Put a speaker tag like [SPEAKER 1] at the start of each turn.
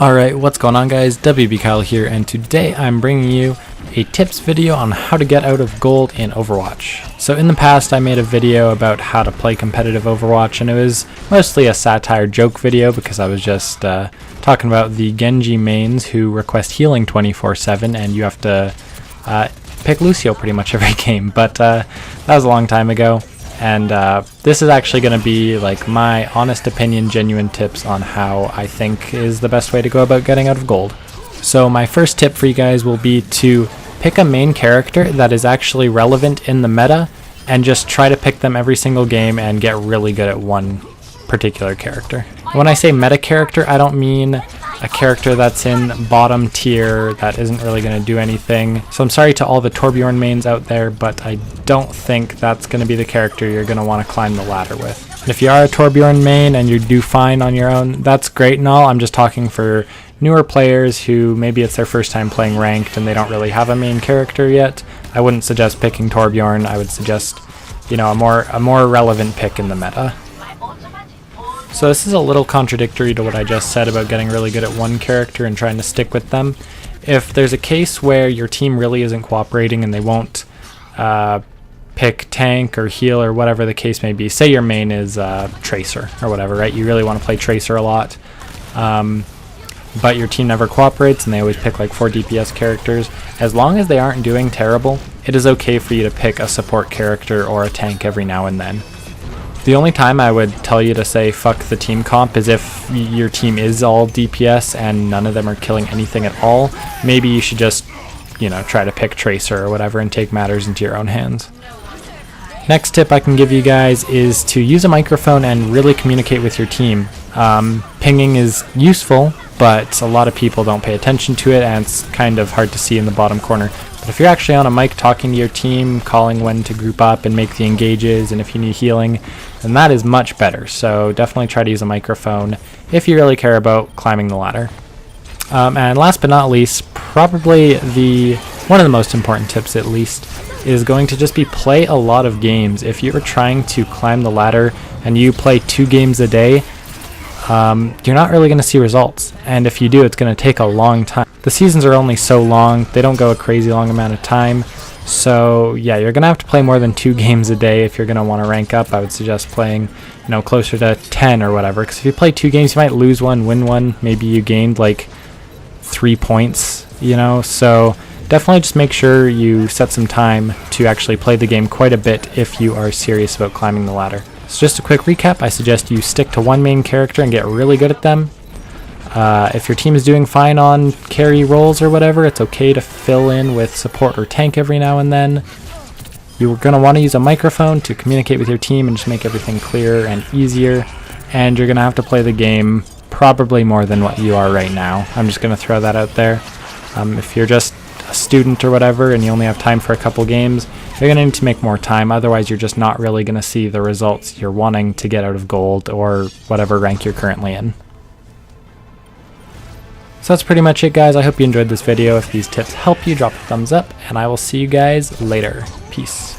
[SPEAKER 1] Alright, what's going on guys? WB Kyle here, and today I'm bringing you a tips video on how to get out of gold in Overwatch. So in the past I made a video about how to play competitive Overwatch, and it was mostly a satire joke video because I was just talking about the Genji mains who request healing 24/7 and you have to pick Lucio pretty much every game, but that was a long time ago. And this is actually going to be like my honest opinion, genuine tips on how I think is the best way to go about getting out of gold. So my first tip for you guys will be to pick a main character that is actually relevant in the meta and just try to pick them every single game and get really good at one particular character. When I say meta character, I don't mean a character that's in bottom tier that isn't really going to do anything. So I'm sorry to all the Torbjorn mains out there, but I don't think that's going to be the character you're going to want to climb the ladder with. And if you are a Torbjorn main and you do fine on your own, that's great and all. I'm just talking for newer players who maybe it's their first time playing ranked and they don't really have a main character yet. I wouldn't suggest picking Torbjorn. I would suggest, a more relevant pick in the meta. So this is a little contradictory to what I just said about getting really good at one character and trying to stick with them. If there's a case where your team really isn't cooperating and they won't pick tank or heal or whatever the case may be, say your main is Tracer or whatever, right? You really want to play Tracer a lot, but your team never cooperates and they always pick like 4 DPS characters. As long as they aren't doing terrible, it is okay for you to pick a support character or a tank every now and then. The only time I would tell you to say fuck the team comp is if your team is all DPS and none of them are killing anything at all. Maybe you should just, try to pick Tracer or whatever and take matters into your own hands. Next tip I can give you guys is to use a microphone and really communicate with your team. Pinging is useful, but a lot of people don't pay attention to it and it's kind of hard to see in the bottom corner. But if you're actually on a mic talking to your team, calling when to group up and make the engages, and if you need healing, then that is much better. So definitely try to use a microphone if you really care about climbing the ladder. And last but not least, probably one of the most important tips at least, is going to just be play a lot of games. If you're trying to climb the ladder and you play 2 games a day, you're not really going to see results. And if you do, it's going to take a long time. The seasons are only so long, they don't go a crazy long amount of time. So yeah, you're going to have to play more than 2 games a day if you're going to want to rank up. I would suggest playing, closer to 10 or whatever. Because if you play 2 games, you might lose one, win one. Maybe you gained like 3 points, So definitely just make sure you set some time to actually play the game quite a bit if you are serious about climbing the ladder. So just a quick recap, I suggest you stick to one main character and get really good at them. If your team is doing fine on carry roles or whatever, it's okay to fill in with support or tank every now and then. You're going to want to use a microphone to communicate with your team and just make everything clearer and easier. And you're going to have to play the game probably more than what you are right now. I'm just going to throw that out there. If you're just a student or whatever and you only have time for a couple games, you're going to need to make more time. Otherwise, you're just not really going to see the results you're wanting to get out of gold or whatever rank you're currently in. So that's pretty much it, guys. I hope you enjoyed this video. If these tips help you, drop a thumbs up, and I will see you guys later. Peace.